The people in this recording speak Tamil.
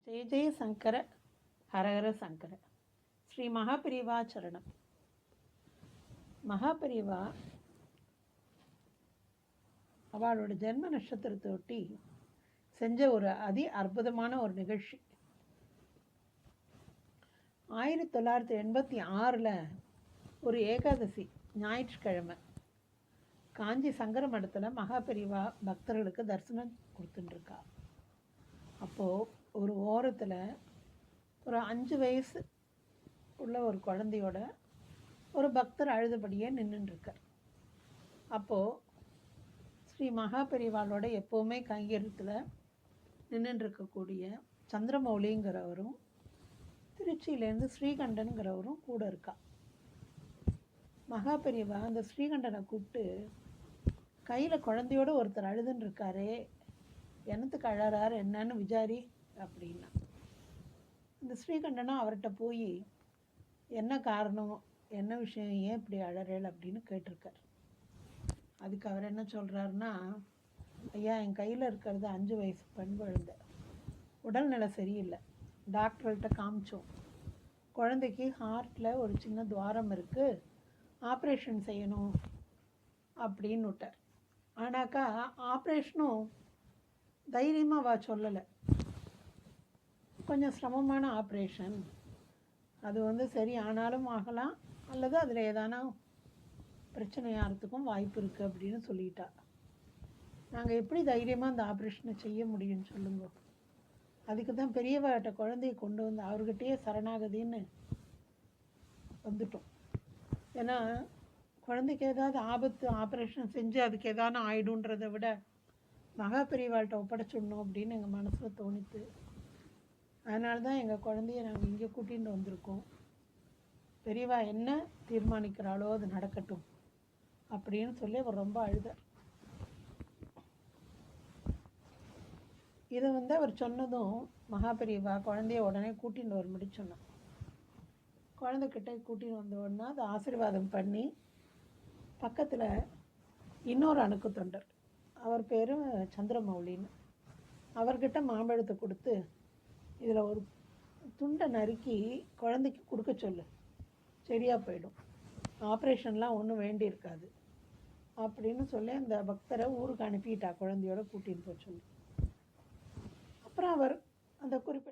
ஜெய ஜெய சங்கர ஹரஹர சங்கர. ஸ்ரீ மகாபெரிவா சரணம். மகாபெரிவா அவளோட ஜென்ம நட்சத்திரத்தை ஒட்டி செஞ்ச ஒரு அற்புதமான ஒரு நிகழ்ச்சி. 1986 ஒரு ஏகாதசி ஞாயிற்றுக்கிழமை காஞ்சி சங்கர மடத்தில் மகாபெரிவா பக்தர்களுக்கு தரிசனம் கொடுத்துட்டுருக்கா. அப்போது ஒரு ஓரத்தில் ஒரு 5 வயசு உள்ள ஒரு குழந்தையோட ஒரு பக்தர் அழுதபடியே நின்றுட்டுருக்கார். அப்போது ஸ்ரீ மகாபெரிவாளோட எப்போவுமே கைங்கரியத்தில் நின்றுருக்கக்கூடிய சந்திரமௌலிங்கிறவரும் திருச்சியிலேருந்து ஸ்ரீகண்டனுங்கிறவரும் கூட இருக்கா. மகாபெரிவா அந்த ஸ்ரீகண்டனை கூப்பிட்டு, கையில் குழந்தையோடு ஒருத்தர் அழுதுன்னு இருக்காரே, என்னத்துக்கு அழறார் என்னன்னு விசாரி அப்படின்னா. இந்த ஸ்ரீகண்டனும் அவர்கிட்ட போய் என்ன காரணம், என்ன விஷயம், ஏன் இப்படி அழறேள் அப்படின்னு கேட்டிருக்கார். அதுக்கு அவர் என்ன சொல்கிறாருன்னா, ஐயா, என் கையில் இருக்கிறது 5 வயசு பெண் குழந்தை, உடல்நிலை சரியில்லை, டாக்டர்கிட்ட காமிச்சோம், குழந்தைக்கு ஹார்ட்டில் ஒரு சின்ன துவாரம் இருக்குது, ஆப்ரேஷன் செய்யணும் அப்படின்னு விட்டார். ஆனாக்கா ஆப்ரேஷனும் தைரியமாக வா சொல்லலை, கொஞ்சம் சிரமமான ஆப்ரேஷன், அது சரி ஆனாலும் ஆகலாம், அல்லது அதில் ஏதானா பிரச்சனையாகிறதுக்கும் வாய்ப்பு இருக்குது அப்படின்னு சொல்லிட்டா. நாங்கள் எப்படி தைரியமாக அந்த ஆப்ரேஷனை செய்ய முடியும்னு சொல்லுங்க. அதுக்கு தான் பெரியவாட்ட குழந்தைய கொண்டு வந்து அவர்கிட்டயே சரணாகதின்னு வந்துட்டோம். ஏன்னா குழந்தைக்கு ஏதாவது ஆபத்து, ஆப்ரேஷன் செஞ்சு அதுக்கு ஏதானு ஆயிடுன்றதை விட மகாபெரிவாள்கிட்ட ஒப்படைச்சிடணும் அப்படின்னு எங்கள் மனசில் தோணித்து. அதனால தான் எங்கள் குழந்தைய நாங்கள் இங்கே கூட்டிகிட்டு வந்திருக்கோம். பெரியவா என்ன தீர்மானிக்கிறாளோ அது நடக்கட்டும் அப்படின்னு சொல்லி அவர் ரொம்ப அழுதார். இதை அவர் சொன்னதும் மகாபெரிவா குழந்தைய உடனே கூட்டிகிட்டு வரும்படி சொன்னான். குழந்தைக்கிட்ட கூட்டின்னு வந்த உடனே அதை ஆசீர்வாதம் பண்ணி, பக்கத்தில் இன்னொரு அணுக்கு தொண்டர், அவர் பேர் சந்திரமௌலின்னு, அவர்கிட்ட மாம்பழத்தை கொடுத்து, இதில் ஒரு துண்டை நறுக்கி குழந்தைக்கு கொடுக்க சொல்லு, சரியாக போயிடும், ஆப்ரேஷன்லாம் ஒன்றும் வேண்டியிருக்காது அப்படின்னு சொல்லி அந்த பக்தரை ஊருக்கு அனுப்பிட்டா, குழந்தையோட கூட்டின்னு போய் சொல்லி. அப்புறம் அவர் அந்த குறிப்பிட்ட